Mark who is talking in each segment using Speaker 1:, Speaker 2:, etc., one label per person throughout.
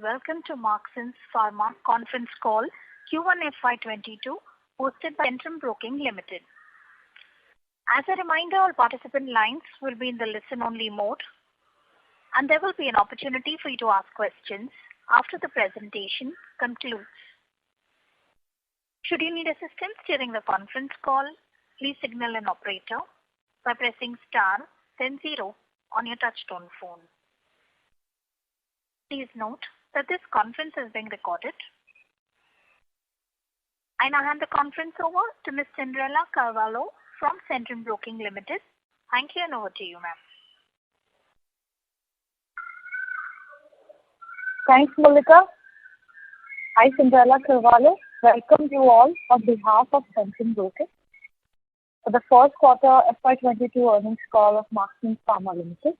Speaker 1: welcome to Marksans Pharma conference call Q1 FY22 hosted by Centrum Broking Limited. As a reminder, all participant lines will be in the listen-only mode and there will be an opportunity for you to ask questions after the presentation concludes. Should you need assistance during the conference call, please signal an operator by pressing star then 0 on your touchtone phone. Please note that this conference is being recorded. I now hand the conference over to Ms. Cinderella Carvalho from Centrum Broking Limited. Thank you and over to you, ma'am.
Speaker 2: Thanks, Malika. Hi, Cinderella Carvalho. Welcome you all on behalf of Centrum Broking for the first quarter FY22 earnings call of Marksans Pharma Limited.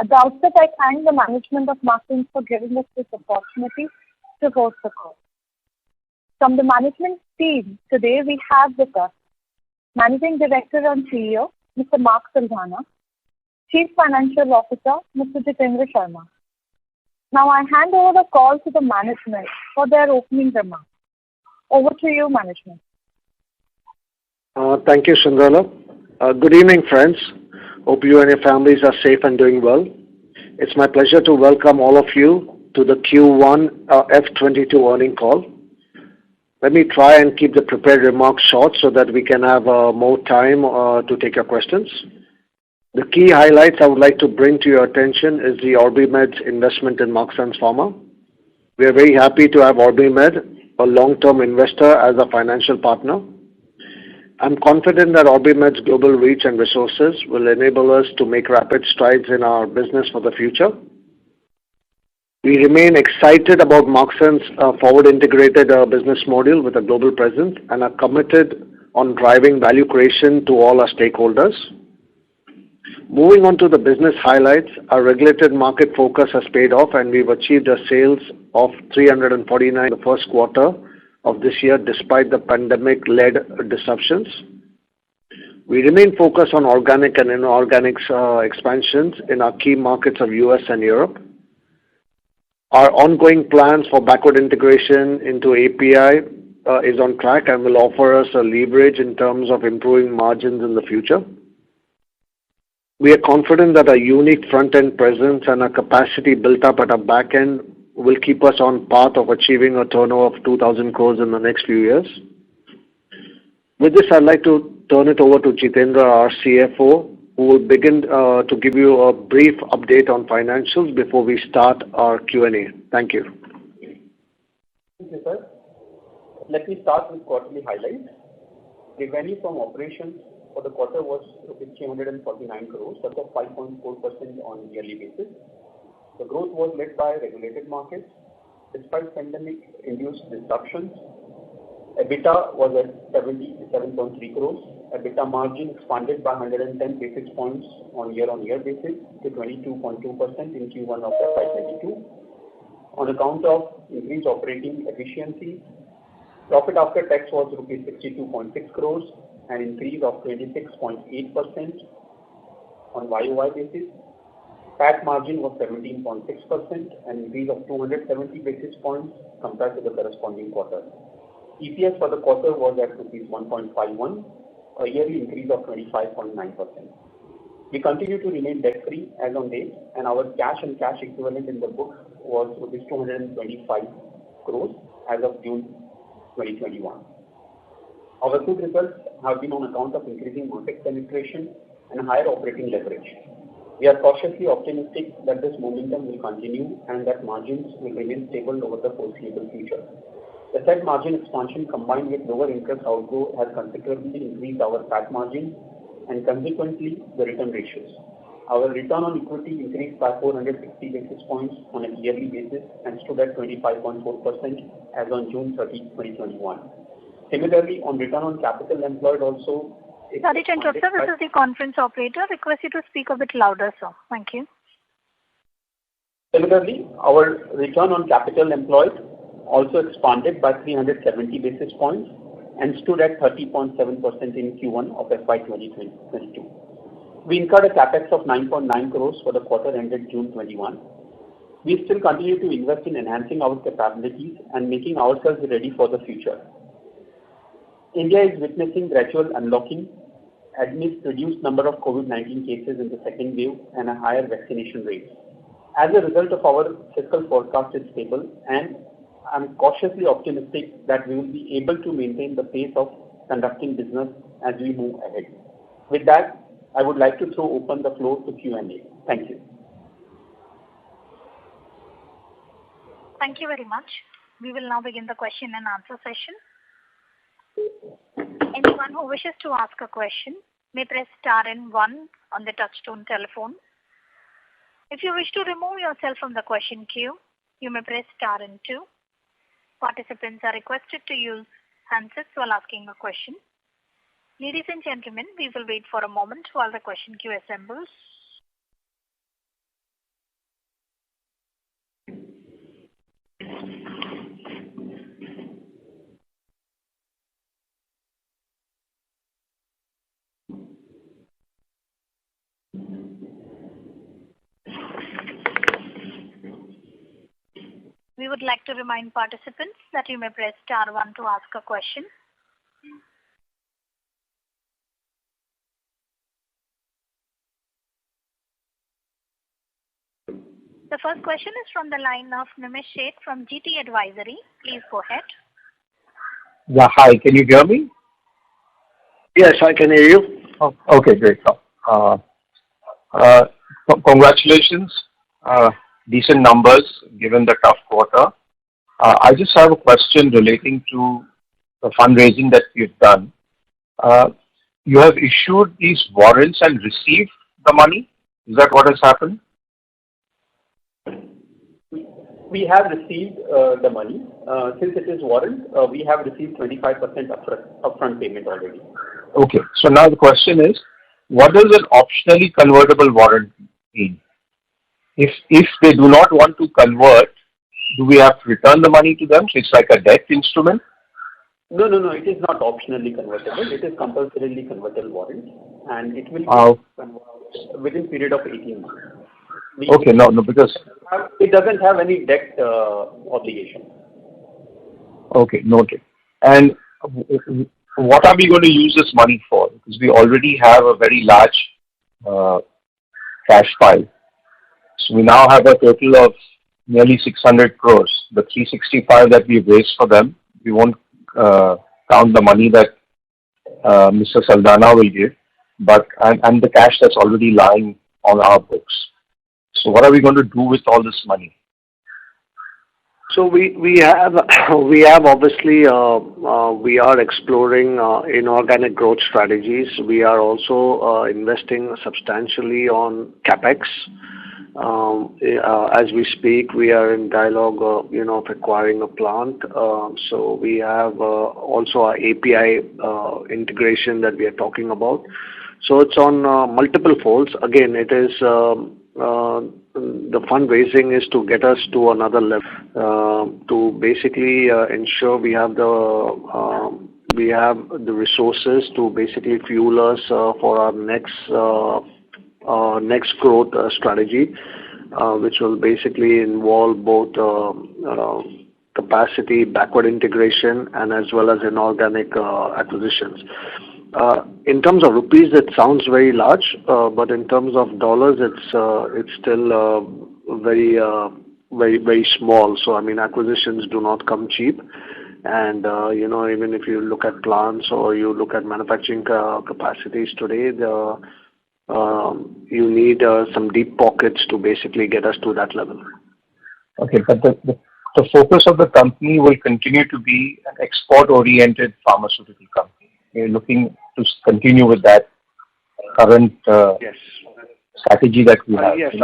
Speaker 2: At the outset, I thank the management of Marksans for giving us this opportunity to host the call. From the management team, today we have with us Managing Director and CEO, Mr. Marksans, Chief Financial Officer, Mr. Jitendra Sharma. Now I hand over the call to the management for their opening remarks. Over to you, management.
Speaker 3: Thank you, Cinderella. Good evening, friends. Hope you and your families are safe and doing well. It's my pleasure to welcome all of you to the Q1 F22 earning call. Let me try and keep the prepared remarks short so that we can have more time to take your questions. The key highlights I would like to bring to your attention is the OrbiMed's investment in Marksans Pharma. We are very happy to have OrbiMed, a long-term investor, as a financial partner. I'm confident that OrbiMed's global reach and resources will enable us to make rapid strides in our business for the future. We remain excited about Marksans' forward-integrated business model with a global presence and are committed on driving value creation to all our stakeholders. Moving on to the business highlights, our regulated market focus has paid off and we've achieved a sales of 349 in the first quarter of this year despite the pandemic-led disruptions. We remain focused on organic and inorganic expansions in our key markets of US and Europe. Our ongoing plans for backward integration into API is on track and will offer us a leverage in terms of improving margins in the future. We are confident that our unique front-end presence and our capacity built up at our back end will keep us on path of achieving a turnover of 2,000 crores in the next few years. With this, I'd like to turn it over to Jitendra, our CFO, who will begin to give you a brief update on financials before we start our Q&A. Thank you.
Speaker 4: Thank you, sir. Let me start with quarterly highlights. Revenue from operations for the quarter was 349 crores, that's up 5.4% on yearly basis. The growth was led by regulated markets. Despite pandemic-induced disruptions, Ebitda was at 77.3 crores. Ebitda margin expanded by 110 basis points on year-on-year basis to 22.2% in Q1 of FY22 on account of increased operating efficiency. Profit after tax was rupees 62.6 crores, an increase of 26.8% on YOY basis. PAT margin was 17.6%, an increase of 270 basis points compared to the corresponding quarter. EPS for the quarter was at rupees 1.51, a yearly increase of 25.9%. We continue to remain debt-free as on date, and our cash and cash equivalent in the book was rupees 225 crores as of June 2021. Our good results have been on account of increasing market penetration and higher operating leverage. We are cautiously optimistic that this momentum will continue and that margins will remain stable over the foreseeable future. The said margin expansion combined with lower interest outgo has considerably increased our PAT margin and consequently the return ratios. Our return on equity increased by 460 basis points on a yearly basis and stood at 25.4% as on June 30, 2021. Similarly, on return on capital employed also.
Speaker 1: Sorry to interrupt, sir. This is the conference operator. Request you to speak a bit louder, sir. Thank you.
Speaker 4: Similarly, our return on capital employed also expanded by 370 basis points and stood at 30.7% in Q1 of FY22. We incurred a capex of 9.9 crores for the quarter ended June 21. We still continue to invest in enhancing our capabilities and making ourselves ready for the future. India is witnessing gradual unlocking amidst reduced number of COVID-19 cases in the second wave and a higher vaccination rate. As a result of our fiscal forecast is stable, and I'm cautiously optimistic that we will be able to maintain the pace of conducting business as we move ahead. With that, I would like to throw open the floor to Q&A. Thank you.
Speaker 1: Thank you very much. We will now begin the question and answer session. Anyone who wishes to ask a question may press star and 1 on the touchtone telephone. If you wish to remove yourself from the question queue, you may press star and 2. Participants are requested to use handsets while asking a question. Ladies and gentlemen, we will wait for a moment while the question queue assembles. We would like to remind participants that you may press star 1 to ask a question. The first question is from the line of Nimish Sheth from GT Advisory. Please go ahead.
Speaker 5: Yeah, hi. Can you hear me?
Speaker 3: Yes, I can hear you.
Speaker 5: Oh, okay, great. Congratulations. Decent numbers given the tough quarter. I just have a question relating to the fundraising that you've done. You have issued these warrants and received the money? Is that what has happened?
Speaker 4: We have received the money. Since it is warrant, we have received 25% upfront payment already.
Speaker 5: Okay. So now the question is, what does an optionally convertible warrant mean? If they do not want to convert, do we have to return the money to them? So it's like a debt instrument?
Speaker 4: No. It is not optionally convertible. It is compulsorily convertible warrant, and it will be converted within period of 18 months.
Speaker 5: Okay, no, because
Speaker 4: it doesn't have any debt obligation.
Speaker 5: Okay, noted. And what are we going to use this money for? Because we already have a very large cash pile. So we now have a total of nearly 600 crores. The 365 that we've raised for them, we won't count the money that Mr. Saldana will give, but and the cash that's already lying on our books. So what are we going to do with all this money?
Speaker 3: So we have obviously we are exploring inorganic growth strategies. We are also investing substantially on capex. As we speak, we are in dialogue, of acquiring a plant. So we have also our API integration that we are talking about. So it's on multiple folds. Again, it is the fundraising is to get us to another level, to basically ensure we have the resources to basically fuel us for our next growth strategy, which will basically involve both capacity, backward integration, and as well as inorganic acquisitions. In terms of rupees, it sounds very large, but in terms of dollars, it's still very, very small. So I mean, acquisitions do not come cheap, and even if you look at plants or you look at manufacturing capacities today, you need some deep pockets to basically get us to that level.
Speaker 5: Okay, but the focus of the company will continue to be an export-oriented pharmaceutical company. We're looking to continue with that current strategy that we have.
Speaker 3: Yes,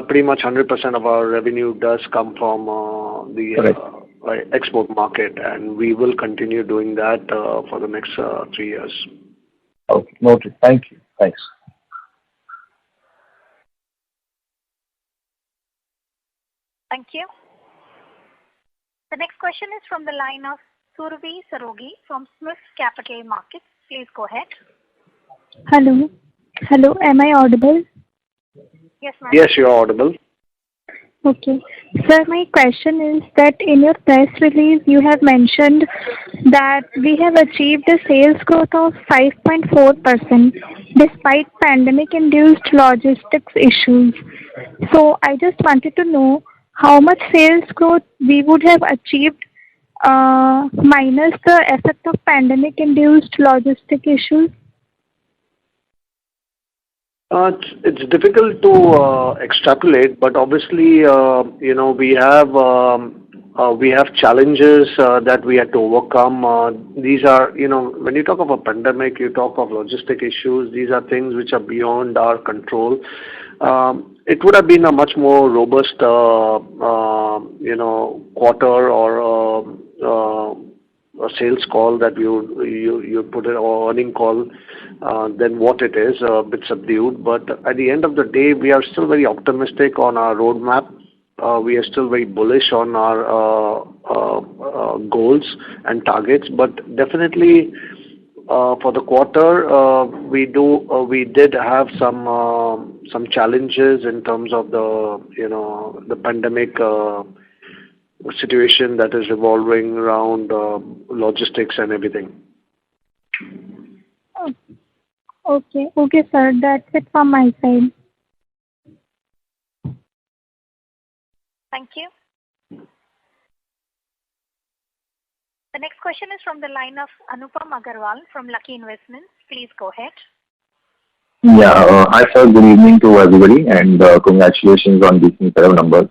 Speaker 3: pretty much 100% of our revenue does come from the export market, and we will continue doing that for the next 3 years.
Speaker 5: Okay, noted. Thank you. Thanks.
Speaker 1: Thank you. The next question is from the line of Survi Sarogi from Smith Capital Markets. Please go ahead.
Speaker 6: Hello, am I audible?
Speaker 1: Yes, ma'am.
Speaker 3: Yes, you're audible.
Speaker 6: Okay. Sir, my question is that in your press release, you have mentioned that we have achieved a sales growth of 5.4% despite pandemic-induced logistics issues. So I just wanted to know how much sales growth we would have achieved minus the effect of pandemic-induced logistic issues.
Speaker 3: It's difficult to extrapolate, but obviously, we have challenges that we had to overcome. These are, when you talk of a pandemic, you talk of logistic issues. These are things which are beyond our control. It would have been a much more robust, quarter or a sales call that you put it, or earning call, than what it is, a bit subdued. But at the end of the day, we are still very optimistic on our roadmap. We are still very bullish on our goals and targets. But definitely, for the quarter, we did have some challenges in terms of the pandemic situation that is revolving around logistics and everything.
Speaker 6: Okay, sir. That's it from my side.
Speaker 1: Thank you. The next question is from the line of Anupam Agarwal from Lucky Investments. Please go ahead.
Speaker 5: Yeah. Hi, sir. Good evening to everybody, and congratulations on these set of numbers.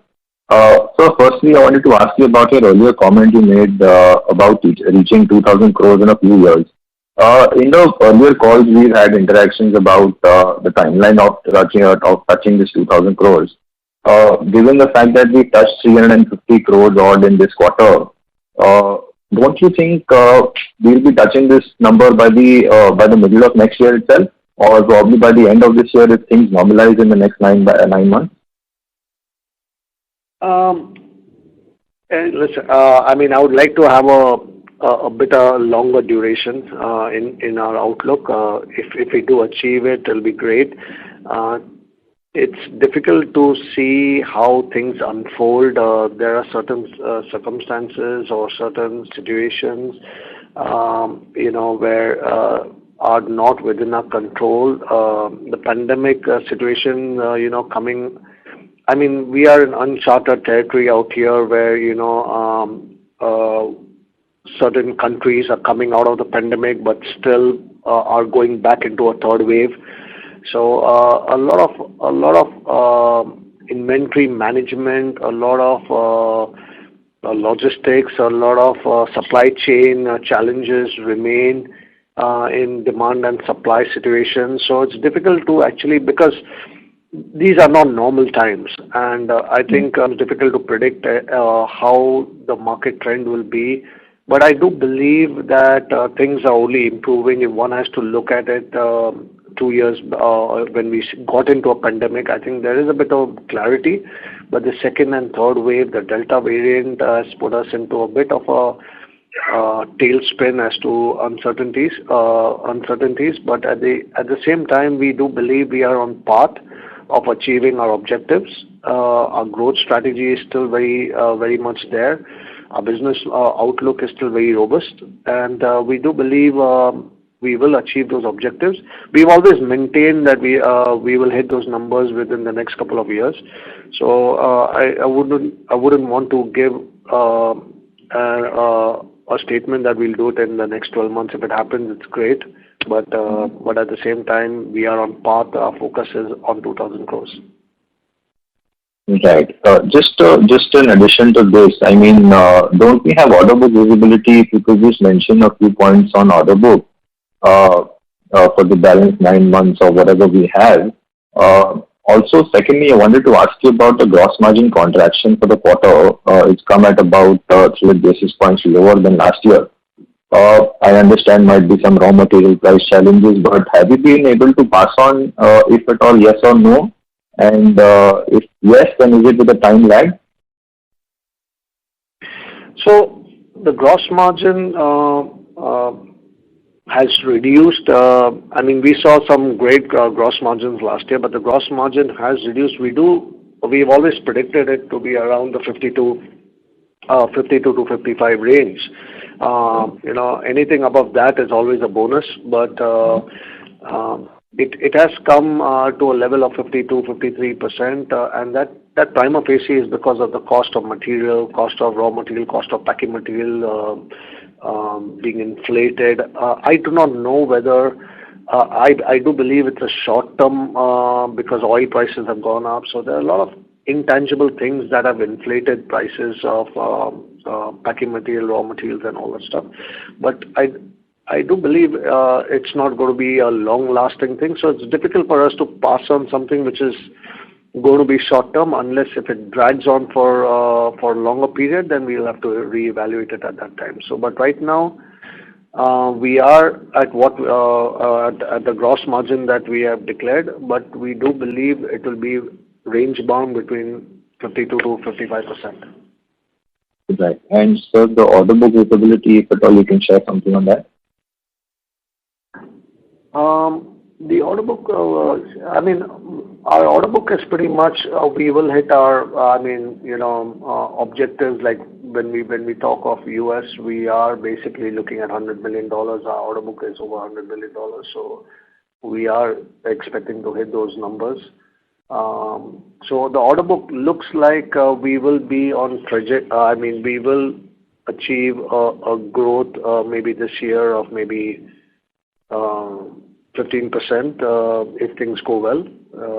Speaker 5: So firstly, I wanted to ask you about your earlier comment you made about reaching 2,000 crores in a few years. In the earlier calls, we've had interactions about the timeline of touching this 2,000 crores. Given the fact that we touched 350 crores odd in this quarter, don't you think we'll be touching this number by the middle of next year itself, or probably by the end of this year if things normalize in the next 9 months?
Speaker 3: Listen, I would like to have a bit longer duration in our outlook. If we do achieve it, it'll be great. It's difficult to see how things unfold. There are certain circumstances or certain situations, where are not within our control. The pandemic situation, coming. We are in uncharted territory out here where, certain countries are coming out of the pandemic but still are going back into a third wave. So a lot of inventory management, a lot of logistics, a lot of supply chain challenges remain in demand and supply situations. So it's difficult to actually, because these are not normal times, and I think it's difficult to predict how the market trend will be. But I do believe that things are only improving. If one has to look at it 2 years when we got into a pandemic, I think there is a bit of clarity. But the second and third wave, the Delta variant, has put us into a bit of a tailspin as to uncertainties. But at the same time, we do believe we are on path of achieving our objectives. Our growth strategy is still very much there. Our business outlook is still very robust, and we do believe we will achieve those objectives. We've always maintained that we will hit those numbers within the next couple of years. So I wouldn't want to give a statement that we'll do it in the next 12 months. If it happens, it's great. But at the same time, we are on path. Our focus is on 2,000 crores.
Speaker 5: Right. Just in addition to this, don't we have Audiobook visibility? If you could just mention a few points on Audiobook for the balance 9 months or whatever we have. Also, secondly, I wanted to ask you about the gross margin contraction for the quarter. It's come at about 300 basis points lower than last year. I understand might be some raw material price challenges, but have you been able to pass on, if at all, yes or no? And if yes, then is it with a time lag?
Speaker 3: So the gross margin has reduced. We saw some great gross margins last year, but the gross margin has reduced. We do we've always predicted it to be around the 52 to 55 range. Anything above that is always a bonus, but it has come to a level of 52, 53%, and that prima facie is because of the cost of material, cost of raw material, cost of packing material being inflated. I do not know whether I do believe it's a short term because oil prices have gone up. So there are a lot of intangible things that have inflated prices of packing material, raw materials, and all that stuff. But I do believe it's not going to be a long-lasting thing. So it's difficult for us to pass on something which is going to be short-term, unless if it drags on for a longer period, then we'll have to reevaluate it at that time. So, but right now, we are at at the gross margin that we have declared, but we do believe it will be range-bound between 52 to 55%.
Speaker 5: Right. And so the order book capability, if at all you can share something on that?
Speaker 3: The order book, our order book is pretty much, we will hit our, objectives. Like when we talk of US, we are basically looking at $100 million. Our order book is over $100 million. So we are expecting to hit those numbers. So the order book looks like we will be on trajectory. We will achieve a growth maybe this year of maybe 15% if things go well.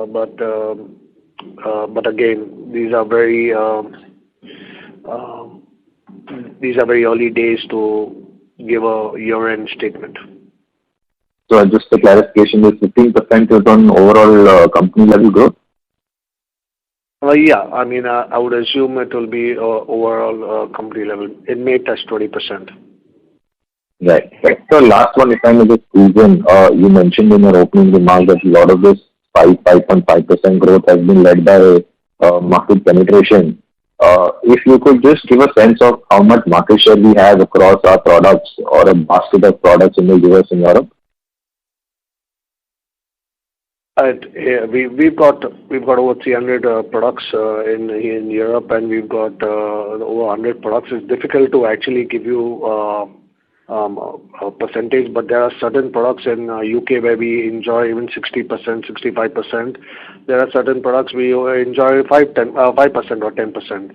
Speaker 3: But again, these are very early days to give a year-end statement.
Speaker 5: So just a clarification, is 15% is on overall company level growth?
Speaker 3: Yeah, I would assume it will be overall company level. It may touch 20%.
Speaker 5: Right. So last one, if I may just squeeze in, you mentioned in your opening remarks that a lot of this 5.5% growth has been led by market penetration. If you could just give a sense of how much market share we have across our products or a basket of products in the US and Europe.
Speaker 3: We've got over 300 products in Europe, and we've got over 100 products. It's difficult to actually give you a percentage, but there are certain products in UK where we enjoy even 60%, 65%. There are certain products we enjoy 5% or 10%.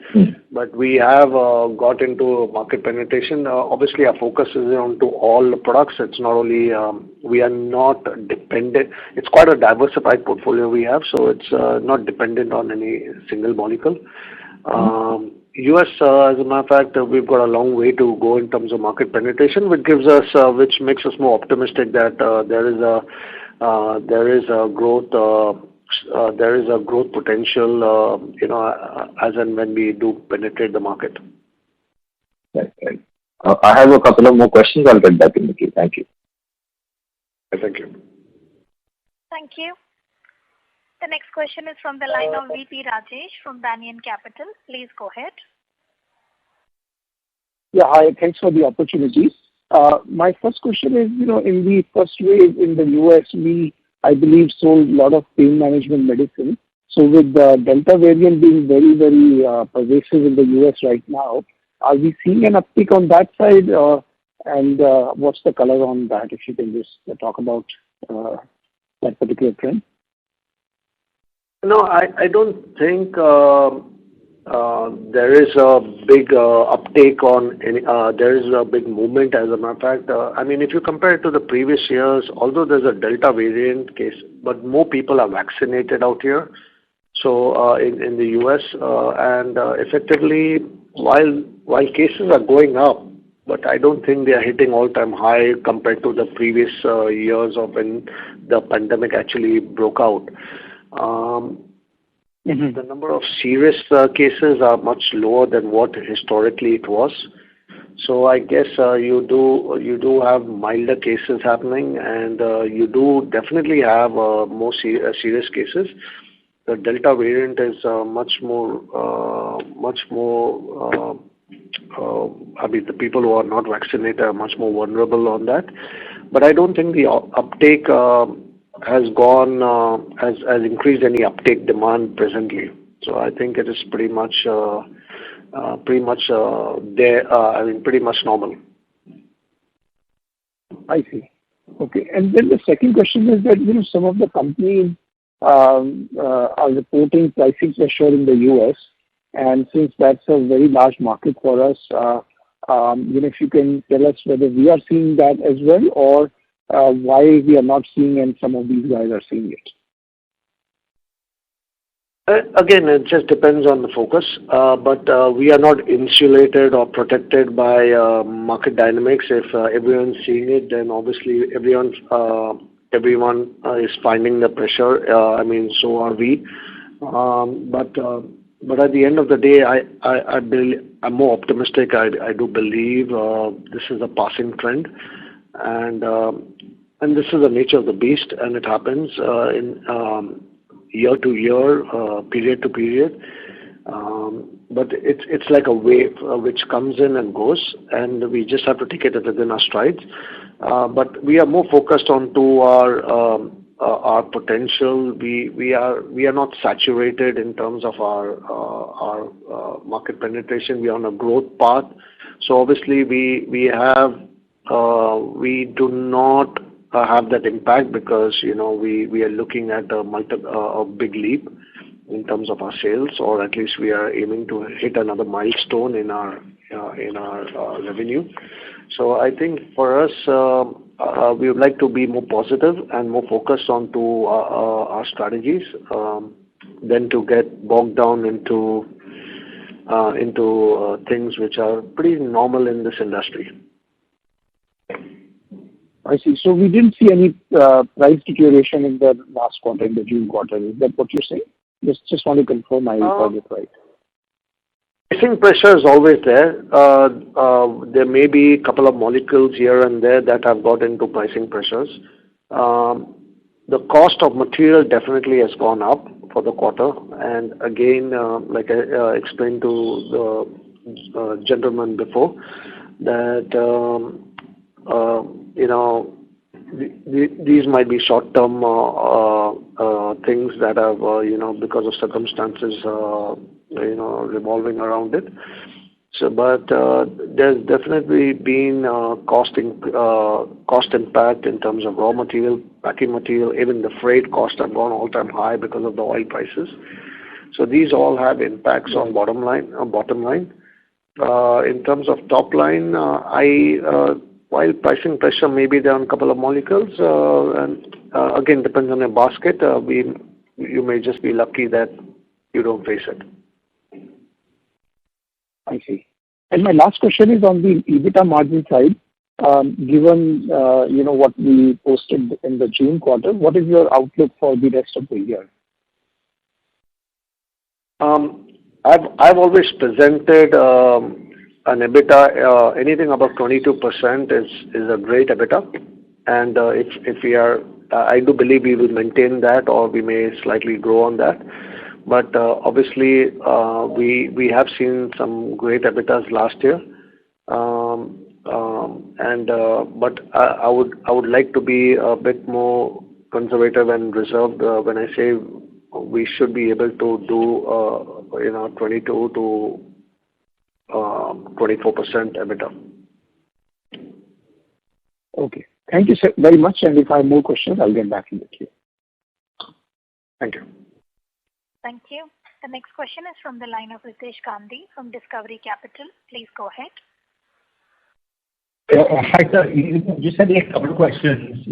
Speaker 3: But we have got into market penetration. Obviously, our focus is on to all the products. It's not only we are not dependent. It's quite a diversified portfolio we have, so it's not dependent on any single molecule. US, as a matter of fact, we've got a long way to go in terms of market penetration, which makes us more optimistic that there is a growth potential, as and when we do penetrate the market.
Speaker 5: Right. I have a couple of more questions. I'll get back in the queue. Thank you.
Speaker 3: Thank you.
Speaker 1: Thank you. The next question is from the line of VP Rajesh from Banyan Capital. Please go ahead.
Speaker 7: Yeah, hi. Thanks for the opportunity. My first question is, in the first wave in the US, we, I believe, sold a lot of pain management medicine. So with the Delta variant being very, very pervasive in the US right now, are we seeing an uptick on that side? And what's the color on that, if you can just talk about that particular trend?
Speaker 3: No, I don't think there is a big uptake on any. There is a big movement, as a matter of fact. If you compare it to the previous years, although there's a Delta variant case, but more people are vaccinated out here. So in the US, and effectively, while cases are going up, but I don't think they are hitting all-time high compared to the previous years of when the pandemic actually broke out. The number of serious cases are much lower than what historically it was. So I guess you do have milder cases happening, and you do definitely have more serious cases. The Delta variant is much more. The people who are not vaccinated are much more vulnerable on that. But I don't think the uptake has increased any uptake demand presently. So I think it is pretty much there. Pretty much normal.
Speaker 7: I see. Okay. And then the second question is that, some of the companies are reporting pricing pressure in the US. And since that's a very large market for us, if you can tell us whether we are seeing that as well, or why we are not seeing and some of these guys are seeing it.
Speaker 3: Again, it just depends on the focus, but we are not insulated or protected by market dynamics. If everyone's seeing it, then obviously everyone is finding the pressure. So are we. But at the end of the day, I'm more optimistic. I do believe this is a passing trend, and this is the nature of the beast, and it happens in year to year, period to period. But it's like a wave which comes in and goes, and we just have to take it within our strides. But we are more focused on to our potential. We are not saturated in terms of our market penetration. We are on a growth path. So obviously we do not have that impact because we are looking at a big leap in terms of our sales, or at least we are aiming to hit another milestone in our revenue. So I think for us, we would like to be more positive and more focused on to our strategies than to get bogged down into things which are pretty normal in this industry.
Speaker 7: I see. So we didn't see any price deterioration in the last quarter, in the June quarter. Is that what you're saying? Just want to confirm I heard it right.
Speaker 3: Pricing pressure is always there. There may be a couple of molecules here and there that have got into pricing pressures. The cost of material definitely has gone up for the quarter. And again, like I explained to the gentleman before, that these might be short-term things that have, because of circumstances, revolving around it. So, but there's definitely been cost impact in terms of raw material, packing material, even the freight costs have gone all-time high because of the oil prices. So these all have impacts on bottom line. In terms of top line, while pricing pressure may be there on a couple of molecules, and again depends on your basket, you may just be lucky that you don't face it.
Speaker 7: I see. And my last question is on the Ebitda margin side. Given what we posted in the June quarter, what is your outlook for the rest of the year?
Speaker 3: I've always presented an EBITDA, anything above 22% is a great EBITDA, and if we are, I do believe we will maintain that, or we may slightly grow on that. But obviously, we have seen some great EBITDAs last year, but I would like to be a bit more conservative and reserved when I say we should be able to do 22 to 24% EBITDA.
Speaker 7: Okay. Thank you very much. And if I have more questions, I'll get back in the queue.
Speaker 3: Thank you.
Speaker 1: Thank you. The next question is from the line of Ritesh Gandhi from Discovery Capital. Please go ahead.
Speaker 8: Hi, sir. Just had a couple of questions.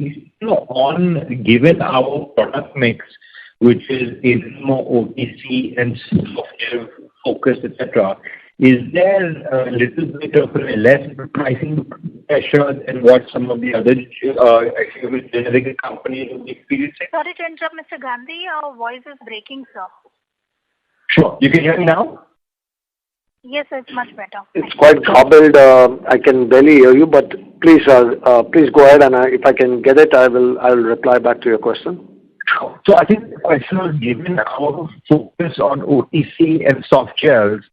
Speaker 8: Given our product mix, which is more OTC and software focused, etc., is there a little bit of less pricing pressure than what some of the other generic companies will be experiencing?
Speaker 1: Sorry to interrupt, Mr. Gandhi. Your voice is breaking, sir.
Speaker 8: Sure. You can hear me now?
Speaker 1: Yes, it's much better.
Speaker 3: It's quite garbled. I can barely hear you, but please go ahead, and if I can get it, I will reply back to your question.
Speaker 8: So I think the question was, given our focus on OTC and soft gels,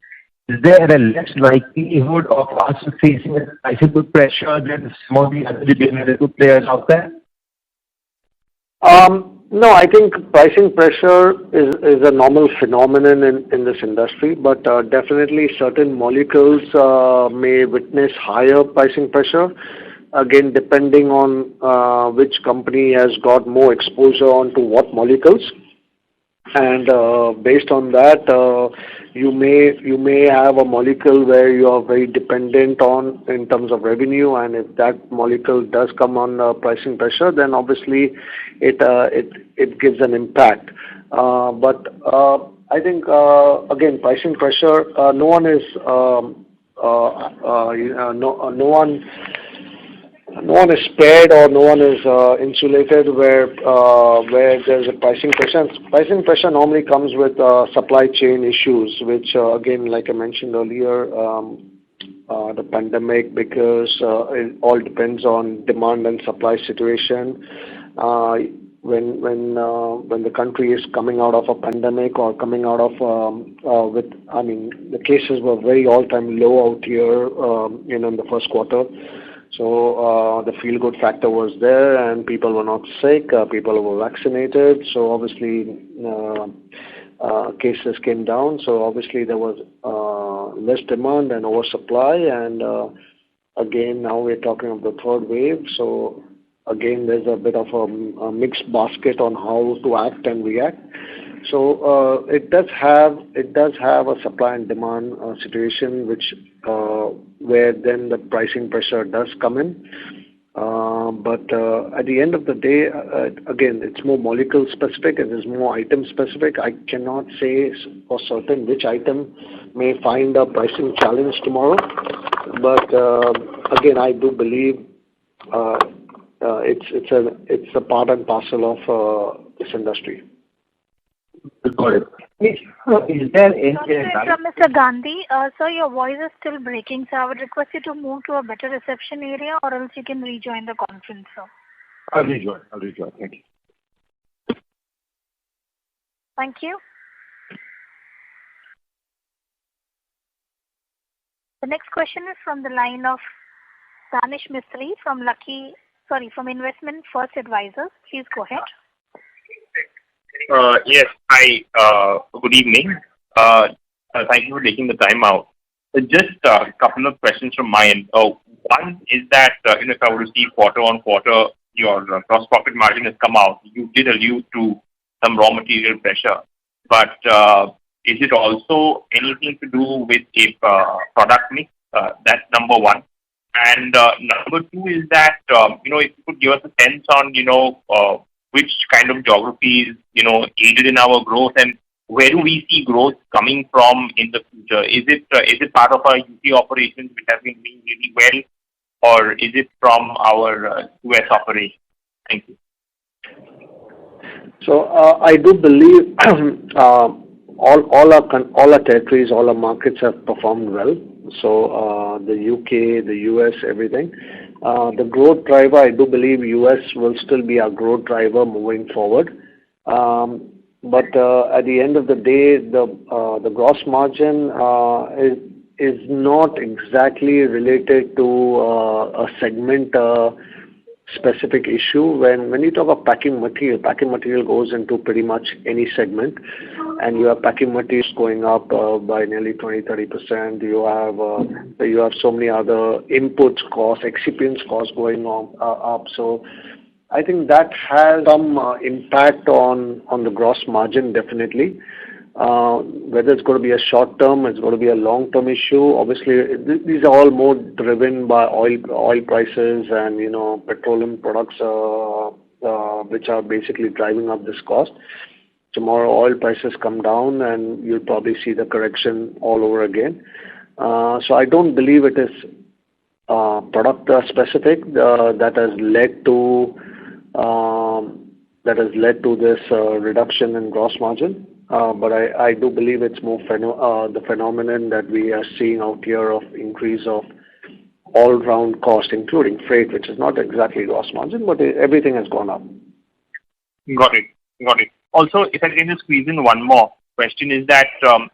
Speaker 8: is there a less likelihood of us facing a sizable pressure than some of the other generic players out there?
Speaker 3: No, I think pricing pressure is a normal phenomenon in this industry, but definitely certain molecules may witness higher pricing pressure. Again, depending on which company has got more exposure onto what molecules, and based on that, you may have a molecule where you are very dependent on in terms of revenue, and if that molecule does come on pricing pressure, then obviously it gives an impact. But I think again, pricing pressure, no one is no one is spared or no one is insulated where there's a pricing pressure. Pricing pressure normally comes with supply chain issues, which again, like I mentioned earlier, the pandemic, because it all depends on demand and supply situation. When the country is coming out of a pandemic or coming out of the cases were very all-time low out here in the first quarter. So the feel-good factor was there, and people were not sick. People were vaccinated. So obviously, cases came down. So obviously, there was less demand and oversupply. And again, now we're talking of the third wave. So again, there's a bit of a mixed basket on how to act and react. So it does have a supply and demand situation, which where then the pricing pressure does come in. But at the end of the day, again, it's more molecule specific and it's more item specific. I cannot say for certain which item may find a pricing challenge tomorrow. But again, I do believe it's a part and parcel of this industry.
Speaker 8: Got it. Is there any...
Speaker 1: From Mr. Gandhi, sir, your voice is still breaking, so I would request you to move to a better reception area, or else you can rejoin the conference, sir.
Speaker 8: I'll rejoin. Thank you.
Speaker 1: Thank you. The next question is from the line of Danish Mistry from Investment First Advisors. Please go ahead.
Speaker 9: Yes. Hi. Good evening. Thank you for taking the time out. Just a couple of questions from my end. One is that if I were to see quarter on quarter, your gross profit margin has come out. You did allude to some raw material pressure, but is it also anything to do with a product mix? That's number one. And number two is that if you could give us a sense on which kind of geographies aided in our growth, and where do we see growth coming from in the future? Is it part of our UK operations which have been doing really well, or is it from our US operations? Thank you.
Speaker 3: So I do believe all our territories, all our markets have performed well. So the UK, the US, everything. The growth driver, I do believe US will still be our growth driver moving forward. But at the end of the day, the gross margin is not exactly related to a segment specific issue. When you talk about packing material goes into pretty much any segment, and you have packing materials going up by nearly 20-30%. You have so many other inputs costs, excipients costs going on up. So I think that has some impact on the gross margin, definitely. Whether it's going to be a short term, it's going to be a long term issue. Obviously, these are all more driven by oil prices and petroleum products, which are basically driving up this cost. Tomorrow, oil prices come down, and you'll probably see the correction all over again. So I don't believe it is product specific that has led to this reduction in gross margin. But I do believe it's more the phenomenon that we are seeing out here of increase of all-round cost, including freight, which is not exactly gross margin, but everything has gone up.
Speaker 9: Got it. Also, if I can just squeeze in one more question, is that our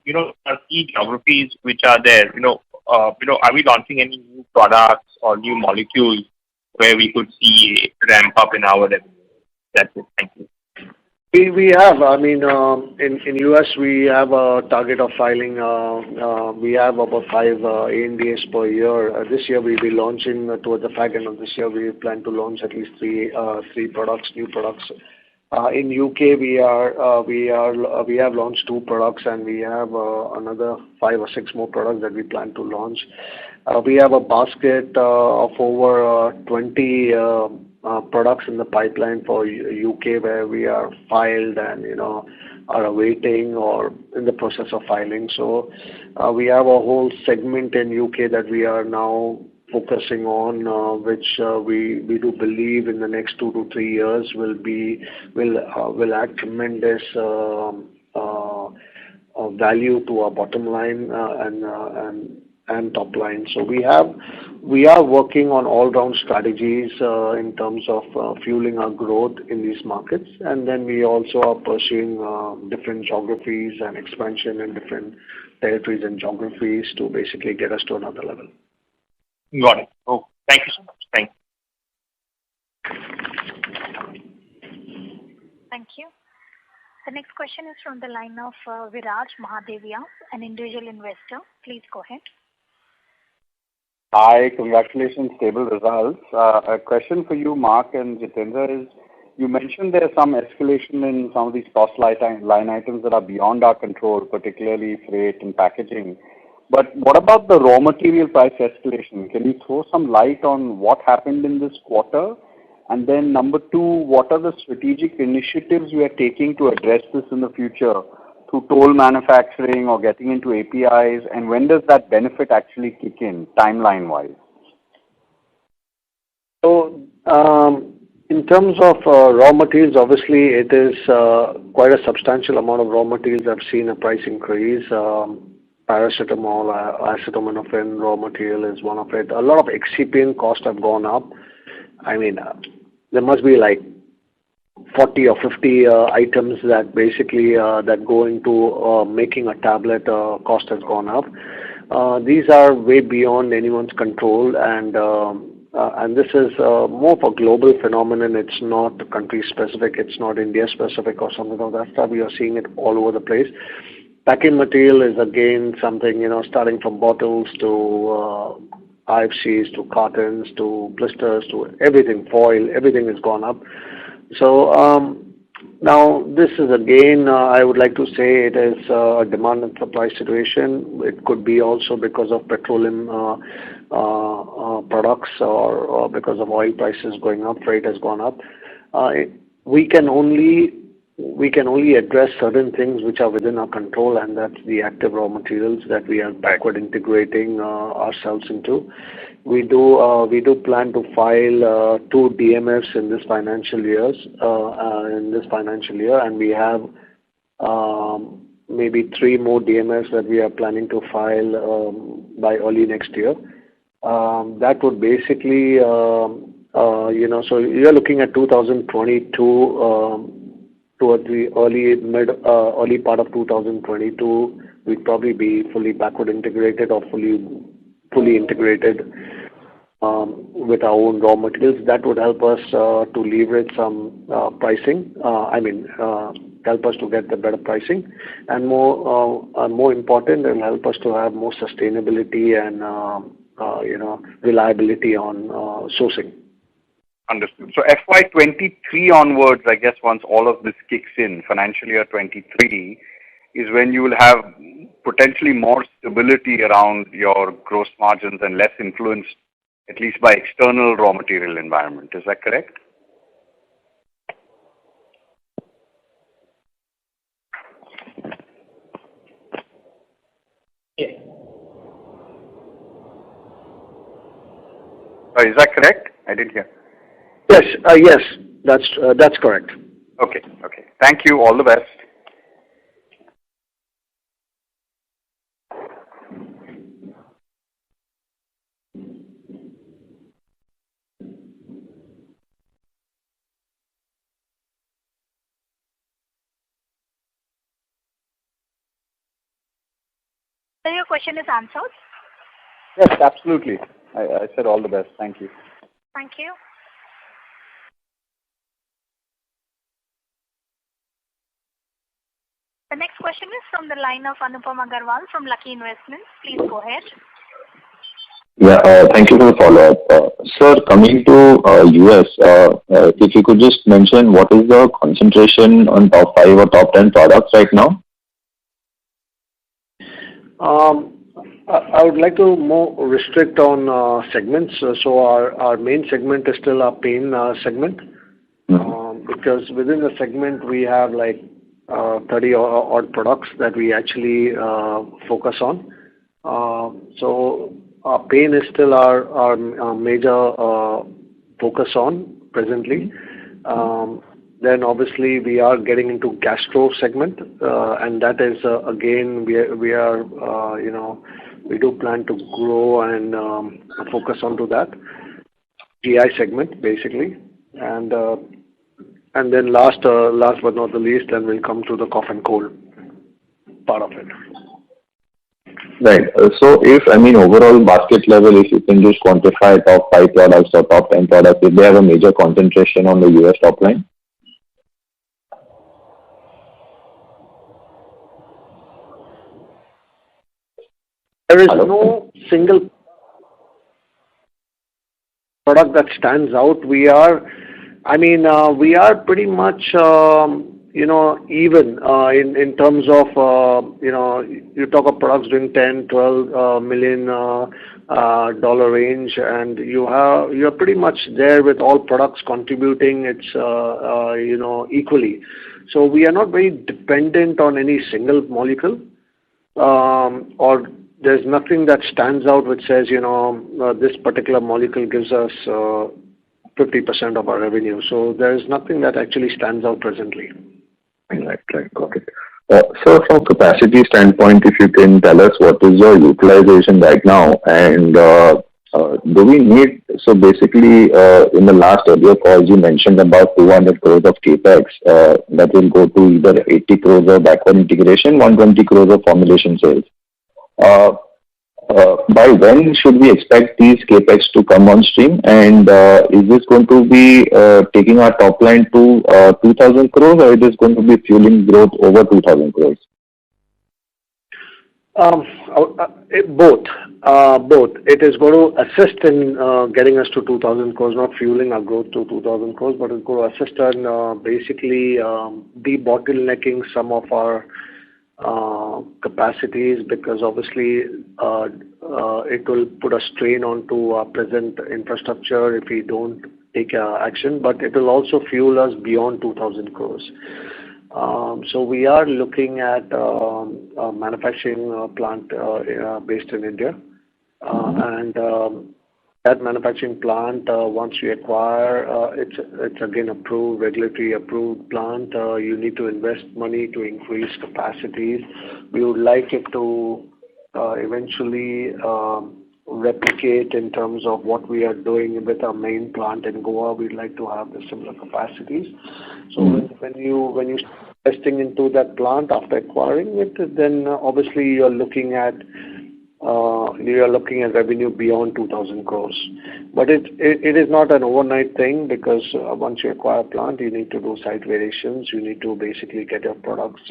Speaker 9: key geographies which are there, are we launching any new products or new molecules where we could see a ramp up in our revenue? That's it. Thank you.
Speaker 3: We have, I mean, in US we have a target of filing, we have about 5 ANDAs per year. This year we'll be launching, towards the back end of this year, we plan to launch at least three products, new products. In UK we have launched 2 products, and we have another 5 or 6 more products that we plan to launch. We have a basket of over 20 products in the pipeline for UK, where we are filed and are awaiting or in the process of filing. So we have a whole segment in UK that we are now focusing on, which we do believe in the next 2 to 3 years will add tremendous value to our bottom line and top line. So we are working on all-round strategies in terms of fueling our growth in these markets, and then we also are pursuing different geographies and expansion in different territories and geographies to basically get us to another level.
Speaker 9: Got it. Oh, thank you so much. Thank you.
Speaker 1: Thank you. The next question is from the line of Viraj Mahadevia, an individual investor. Please go ahead.
Speaker 10: Hi, congratulations, stable results. A question for you, Mark and Jitendra, is you mentioned there's some escalation in some of these cost line items that are beyond our control, particularly freight and packaging. But what about the raw material price escalation? Can you throw some light on what happened in this quarter? And then number 2, what are the strategic initiatives we are taking to address this in the future through toll manufacturing or getting into APIs? And when does that benefit actually kick in, timeline-wise?
Speaker 3: So, in terms of raw materials, obviously it is quite a substantial amount of raw materials have seen a price increase. Paracetamol, acetaminophen raw material is one of it. A lot of excipient costs have gone up. I mean, there must be like 40 or 50 items that basically that go into making a tablet. Cost has gone up. These are way beyond anyone's control, and this is more of a global phenomenon. It's not country specific. It's not India specific or something of that stuff. We are seeing it all over the place. Packing material is again something, starting from bottles to IFCs to cartons to blisters to everything, foil, everything has gone up. So now this is again, I would like to say it is a demand and supply situation. It could be also because of petroleum products or because of oil prices going up, freight has gone up. We can only address certain things which are within our control, and that's the active raw materials that we are backward integrating ourselves into. We do plan to file 2 DMFs in this financial year, and we have maybe 3 more DMFs that we are planning to file by early next year. That would basically, so you're looking at 2022. Towards the early part of 2022, we'd probably be fully backward integrated or fully integrated with our own raw materials. That would help us to leverage some pricing. Help us to get the better pricing, and more important, it will help us to have more sustainability and reliability on sourcing.
Speaker 10: Understood. So FY23 onwards, I guess once all of this kicks in, financial year 23, is when you will have potentially more stability around your gross margins and less influenced, at least by external raw material environment. Is that correct?
Speaker 9: Yes.
Speaker 10: Is that correct? I didn't hear.
Speaker 3: Yes, that's correct.
Speaker 10: Okay. Thank you. All the best.
Speaker 1: So your question is answered?
Speaker 10: Yes, absolutely. I said all the best. Thank you.
Speaker 1: Thank you. The next question is from the line of Anupam Agarwal from Lucky Investments. Please go ahead.
Speaker 5: Yeah, thank you for the follow-up. Sir, coming to US, if you could just mention what is the concentration on top 5 or top 10 products right now?
Speaker 3: I would like to more restrict on segments. So our main segment is still our pain segment, because within the segment we have like 30 odd products that we actually focus on. So our pain is still our major focus on presently. Then obviously we are getting into gastro segment, and that is again we are we do plan to grow and focus onto that GI segment basically, and then last but not the least, then we'll come to the cough and cold part of it.
Speaker 5: Right. So if, overall basket level, if you can just quantify top 5 products or top 10 products, if they have a major concentration on the US top line?
Speaker 3: There is no single product that stands out. We are pretty much, even in terms of, you talk of products doing 10, 12 million dollar range, and you're pretty much there with all products contributing. It's equally. So we are not very dependent on any single molecule, or there's nothing that stands out which says, this particular molecule gives us 50% of our revenue. So there's nothing that actually stands out presently.
Speaker 5: Right, got it. So from capacity standpoint, if you can tell us what is your utilization right now, and do we need, so basically in the last earlier calls you mentioned about 200 crores of capex that will go to either 80 crores of backward integration, 120 crores of formulation sales. By when should we expect these capex to come on stream, and is this going to be taking our top line to 2,000 crores, or is this going to be fueling growth over 2,000 crores?
Speaker 3: Both. It is going to assist in getting us to 2,000 crores, not fueling our growth to 2,000 crores, but it's going to assist in basically debottlenecking some of our capacities, because obviously it will put a strain onto our present infrastructure if we don't take action, but it will also fuel us beyond 2,000 crores. So we are looking at a manufacturing plant based in India, and that manufacturing plant, once we acquire, it's again approved, regulatory approved plant. You need to invest money to increase capacities. We would like it to eventually replicate in terms of what we are doing with our main plant in Goa. We'd like to have the similar capacities. So when you start investing into that plant after acquiring it, then obviously you're looking at revenue beyond 2,000 crores. But it is not an overnight thing, because once you acquire a plant, you need to do site variations. You need to basically get your products,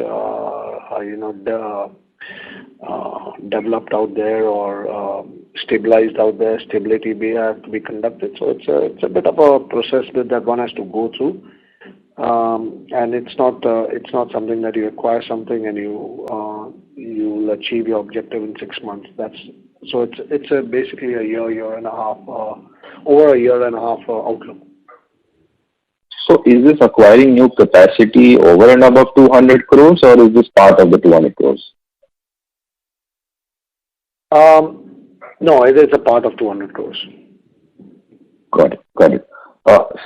Speaker 3: developed out there, or stabilized out there. Stability have to be conducted. So it's a bit of a process that one has to go through. And it's not something that you acquire something and you'll achieve your objective in 6 months. It's basically a year and a half, over a year and a half outlook.
Speaker 5: So is this acquiring new capacity over and above 200 crores, or is this part of the 200 crores?
Speaker 3: No, it is a part of 200 crores.
Speaker 5: Got it.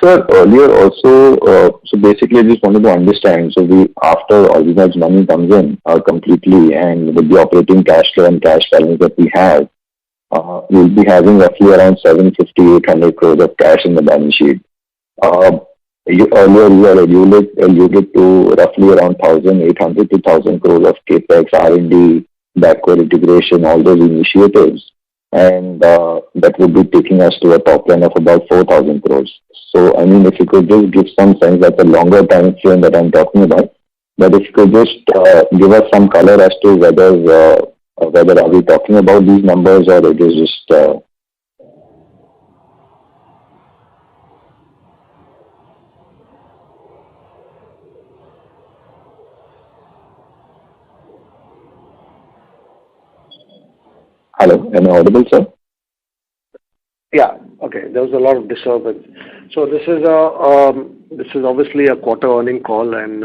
Speaker 5: Sir, earlier also, so basically I just wanted to understand, so after Original's money comes in completely, and with the operating cash flow and cash balance that we have, we'll be having roughly around 750-800 crores of cash in the balance sheet. Earlier you had alluded to roughly around 1,800 to 1,000 crores of capex, R&D, backward integration, all those initiatives, and that would be taking us to a top line of about 4,000 crores. So, if you could just give some sense, that's a longer time frame that I'm talking about. But if you could just give us some color as to whether are we talking about these numbers or it is just Hello, am I audible, sir?
Speaker 3: Yeah. Okay. There was a lot of disturbance. So this is obviously a quarter earning call, and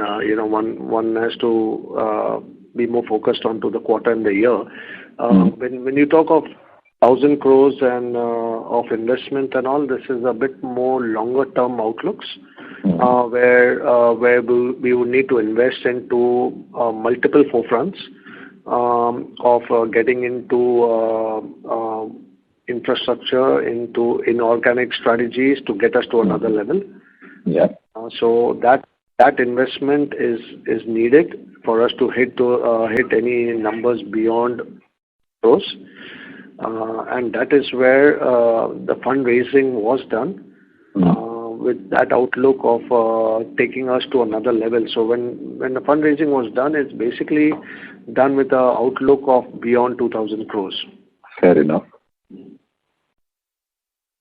Speaker 3: one has to be more focused onto the quarter and the year. When you talk of 1,000 crores and of investment and all, this is a bit more longer term outlooks, where we would need to invest into multiple forefronts of getting into infrastructure, into inorganic strategies to get us to another level.
Speaker 5: Yeah.
Speaker 3: So that investment is needed for us to hit any numbers beyond those, and that is where the fundraising was done. With that outlook of taking us to another level. So when the fundraising was done, it's basically done with the outlook of beyond 2,000 crores.
Speaker 5: Fair enough.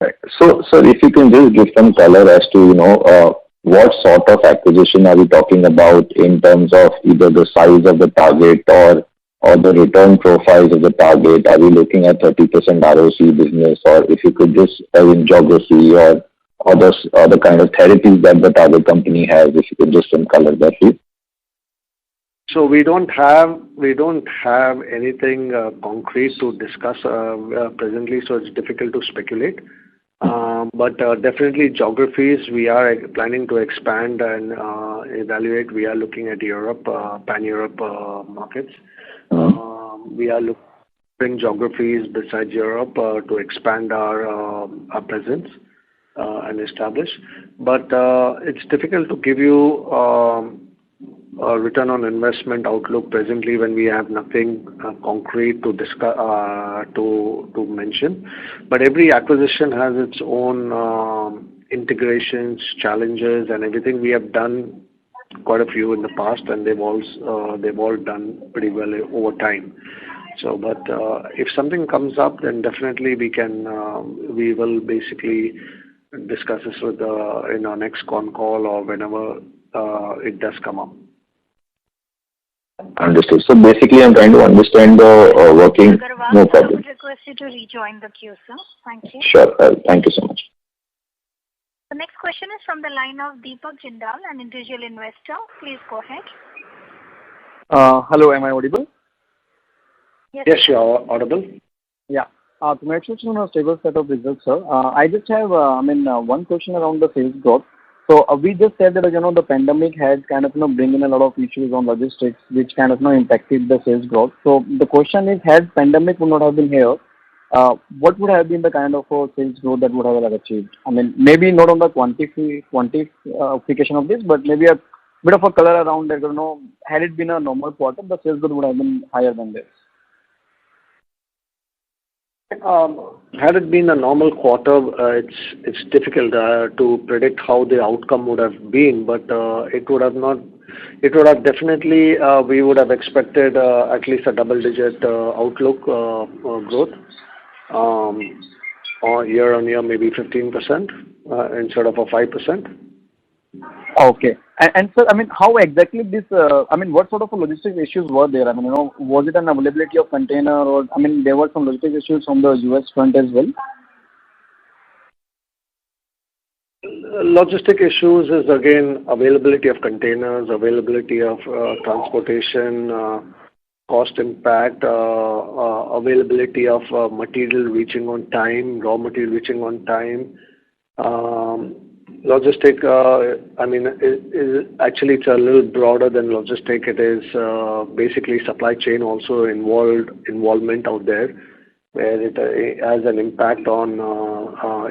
Speaker 5: Right. So, sir, if you can just give some color as to, what sort of acquisition are we talking about in terms of either the size of the target or the return profiles of the target? Are we looking at 30% ROC business, or if you could just in geography or the kind of therapies that the target company has, if you could just some color that, please.
Speaker 3: So we don't have anything concrete to discuss presently, so it's difficult to speculate. But definitely geographies, we are planning to expand and evaluate. We are looking at Europe, pan-Europe markets. We are looking at geographies besides Europe to expand our presence and establish. But it's difficult to give you a return on investment outlook presently when we have nothing concrete to discuss to mention. But every acquisition has its own integrations, challenges, and everything. We have done quite a few in the past, and they've all done pretty well over time. So, but if something comes up, then definitely we will basically discuss this with in our next Concall or whenever it does come up.
Speaker 5: Understood. So basically, I'm trying to understand the working. No problem.
Speaker 1: I would request you to rejoin the queue, sir. Thank you.
Speaker 5: Sure. Thank you so much.
Speaker 1: The next question is from the line of Deepak Jindal, an individual investor. Please go ahead.
Speaker 11: Hello, am I audible?
Speaker 3: Yes, you are audible.
Speaker 11: Yeah. Congratulations on a stable set of results, sir. I just have, one question around the sales growth. So we just said that, the pandemic had kind of, bring in a lot of issues on logistics, which kind of, impacted the sales growth. So the question is, had pandemic would not have been here, what would have been the kind of sales growth that would have achieved? I mean, maybe not on the quantification of this, but maybe a bit of a color around that, had it been a normal quarter, the sales growth would have been higher than this.
Speaker 3: Had it been a normal quarter, it's difficult to predict how the outcome would have been, but it would have definitely, we would have expected at least a double-digit outlook growth, or year-on-year maybe 15% instead of a 5%.
Speaker 11: Okay. And sir, how exactly this, what sort of logistics issues were there? Was it an availability of container, or, there were some logistics issues from the US front as well?
Speaker 3: Logistic issues is again availability of containers, availability of transportation, cost impact, availability of material reaching on time, raw material reaching on time. Logistic, actually it's a little broader than logistic. It is basically supply chain also involvement out there, where it has an impact on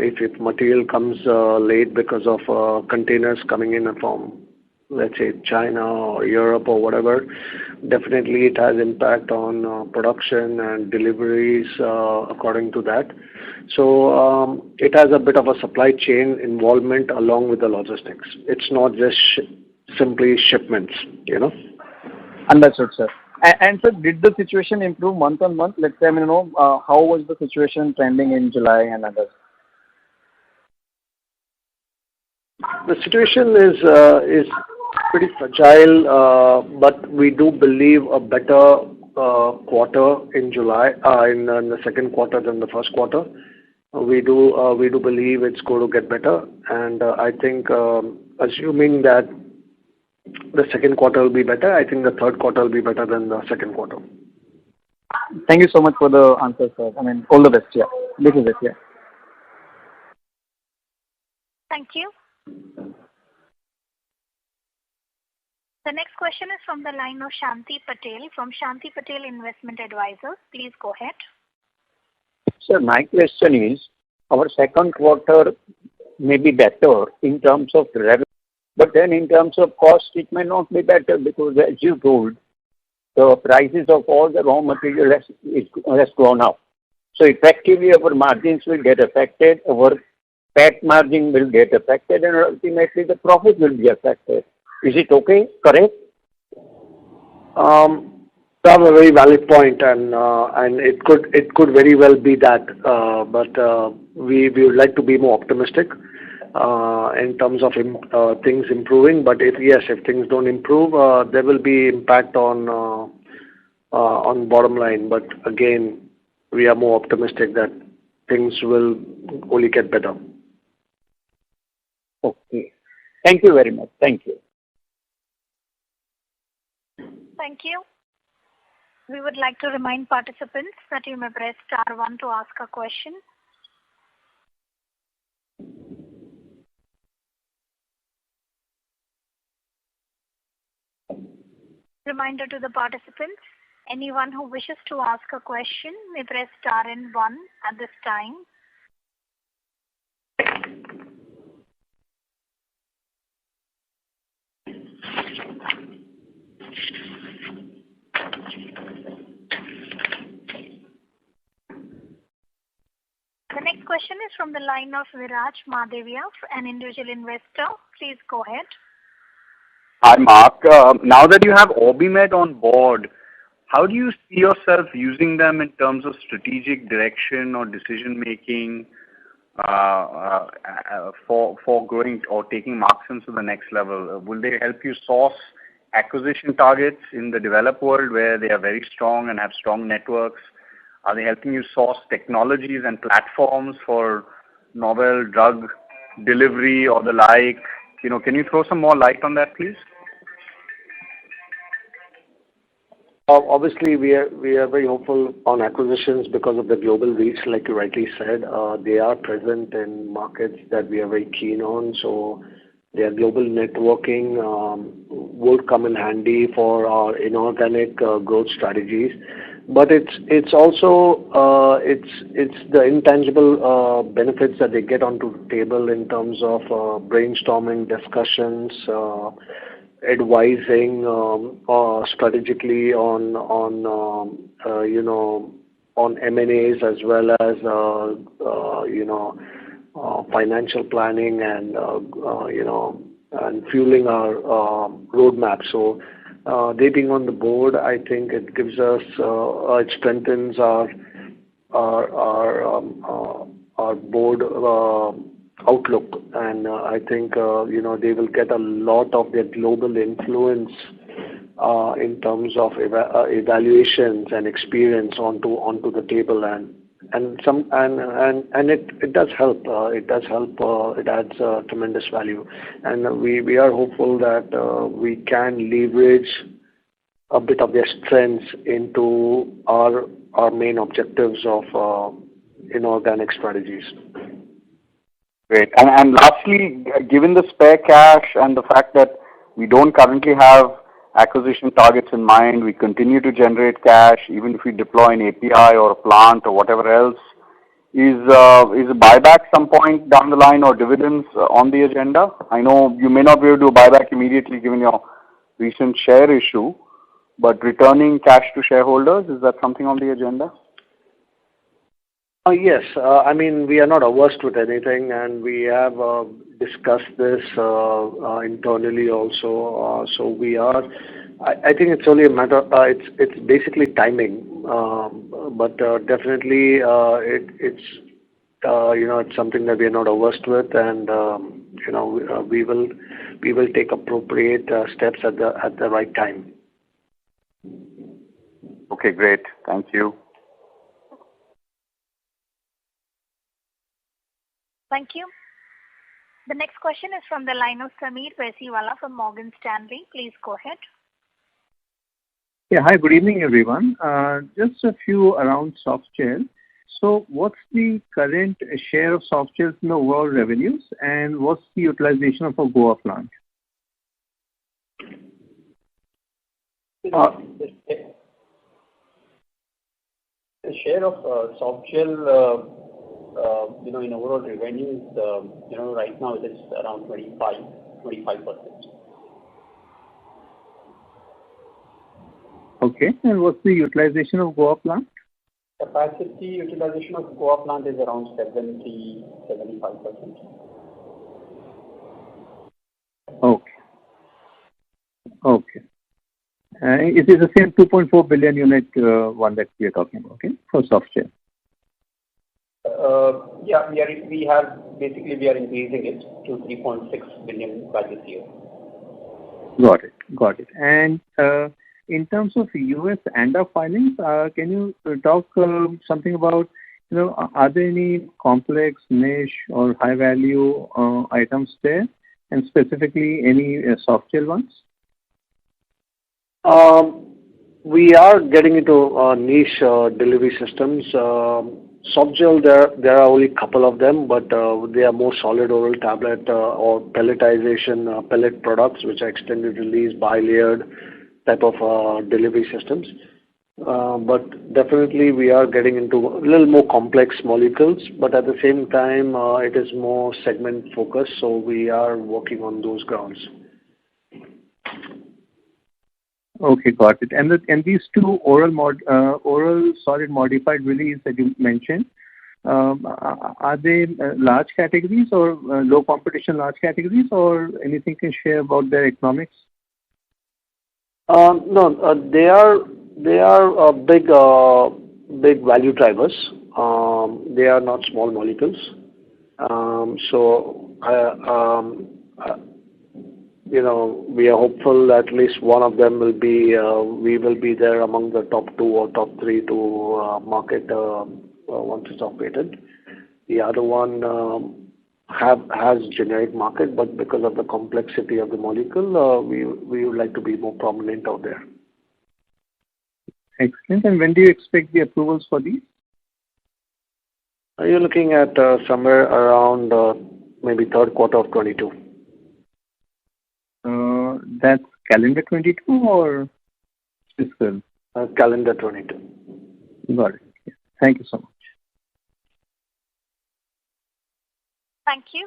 Speaker 3: if material comes late because of containers coming in from, let's say, China or Europe or whatever. Definitely it has impact on production and deliveries according to that. So it has a bit of a supply chain involvement along with the logistics. It's not just simply shipments,
Speaker 11: Understood, sir. And sir, did the situation improve month on month? Let's say, how was the situation trending in July and August?
Speaker 3: The situation is pretty fragile, but we do believe a better quarter in July, in the second quarter than the first quarter. We do believe it's going to get better, and I think, assuming that the second quarter will be better, I think the third quarter will be better than the second quarter.
Speaker 11: Thank you so much for the answer, sir. All the best. Yeah, this is it. Yeah.
Speaker 1: Thank you. The next question is from the line of Shanti Patel from Shanti Patel Investment Advisors. Please go ahead.
Speaker 12: Sir, my question is, our second quarter may be better in terms of revenue, but then in terms of cost, it may not be better because, as you told, the prices of all the raw material has gone up. So effectively, our margins will get affected, our PAT margin will get affected, and ultimately the profit will be affected. Is it okay? Correct?
Speaker 3: That's a very valid point, and it could very well be that, but we would like to be more optimistic in terms of things improving. But if things don't improve, there will be impact on bottom line. But again, we are more optimistic that things will only get better.
Speaker 12: Okay. Thank you very much. Thank you.
Speaker 1: Thank you. We would like to remind participants that you may press star 1 to ask a question. Reminder to the participants, anyone who wishes to ask a question may press star and 1 at this time. The next question is from the line of Viraj Madhavia, an individual investor. Please go ahead.
Speaker 10: Hi, Mark. Now that you have OrbiMed on board, how do you see yourself using them in terms of strategic direction or decision making for growing or taking Marksans to the next level? Will they help you source acquisition targets in the developed world where they are very strong and have strong networks? Are they helping you source technologies and platforms for novel drug delivery or the like? Can you throw some more light on that, please?
Speaker 3: Obviously, we are very hopeful on acquisitions because of the global reach, like you rightly said. They are present in markets that we are very keen on, so their global networking would come in handy for our inorganic growth strategies. But it's also it's the intangible benefits that they get onto the table in terms of brainstorming discussions, advising strategically on M&As, as well as financial planning and and fueling our roadmap. So they being on the board, I think it gives us it strengthens our board outlook, and I think they will get a lot of their global influence in terms of evaluations and experience onto the table, and it does help. It adds tremendous value, and we are hopeful that we can leverage a bit of their strengths into our main objectives of inorganic strategies.
Speaker 10: Great. And lastly, given the spare cash and the fact that we don't currently have acquisition targets in mind, we continue to generate cash, even if we deploy an API or a plant or whatever else, is a buyback some point down the line or dividends on the agenda? I know you may not be able to do a buyback immediately given your recent share issue, but returning cash to shareholders, is that something on the agenda?
Speaker 3: Yes. We are not averse with anything, and we have discussed this internally also. So we are I think it's only a matter. It's basically timing, but definitely it's it's something that we are not averse with, and we will take appropriate steps at the right time.
Speaker 10: Okay, great. Thank you.
Speaker 1: Thank you. The next question is from the line of Sameer Baisiwala from Morgan Stanley. Please go ahead.
Speaker 13: Yeah, hi, good evening, everyone. Just a few around softgel. So what's the current share of softgels in the overall revenues, and what's the utilization of a Goa plant?
Speaker 4: The share of softgel, in overall revenues, right now it is around 25%.
Speaker 13: Okay, and what's the utilization of Goa plant?
Speaker 4: Capacity utilization of Goa plant is around 70-75%.
Speaker 13: Okay. It is the same 2.4 billion unit one that we are talking about, okay, for softgel.
Speaker 4: Yeah, we are increasing it to 3.6 billion by this year.
Speaker 13: Got it. And in terms of US ANDA filings, can you talk something about, are there any complex, niche, or high value items there, and specifically any softgel ones?
Speaker 3: We are getting into niche delivery systems. Softgel, there are only a couple of them, but they are more solid oral tablet or pelletization pellet products, which are extended release, bi-layered type of delivery systems. But definitely we are getting into a little more complex molecules, but at the same time it is more segment focused, so we are working on those grounds.
Speaker 13: Okay, got it. And these two oral solid modified release that you mentioned, are they large categories or low competition large categories, or anything you can share about their economics?
Speaker 3: No, they are big value drivers. They are not small molecules. We are hopeful that at least one of them will be, we will be there among the top 2 or top 3 to market once it's operated. The other one has generic market, but because of the complexity of the molecule, we would like to be more prominent out there.
Speaker 13: Excellent. And when do you expect the approvals for these?
Speaker 3: Are you looking at somewhere around maybe third quarter of 22?
Speaker 13: That's calendar 22 or fiscal?
Speaker 3: Calendar 22.
Speaker 13: Got it. Thank you so much.
Speaker 1: Thank you.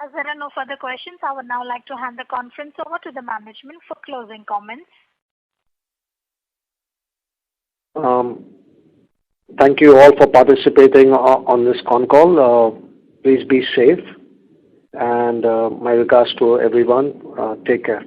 Speaker 1: As there are no further questions, I would now like to hand the conference over to the management for closing comments.
Speaker 3: Thank you all for participating on this Concall. Please be safe, and my regards to everyone. Take care.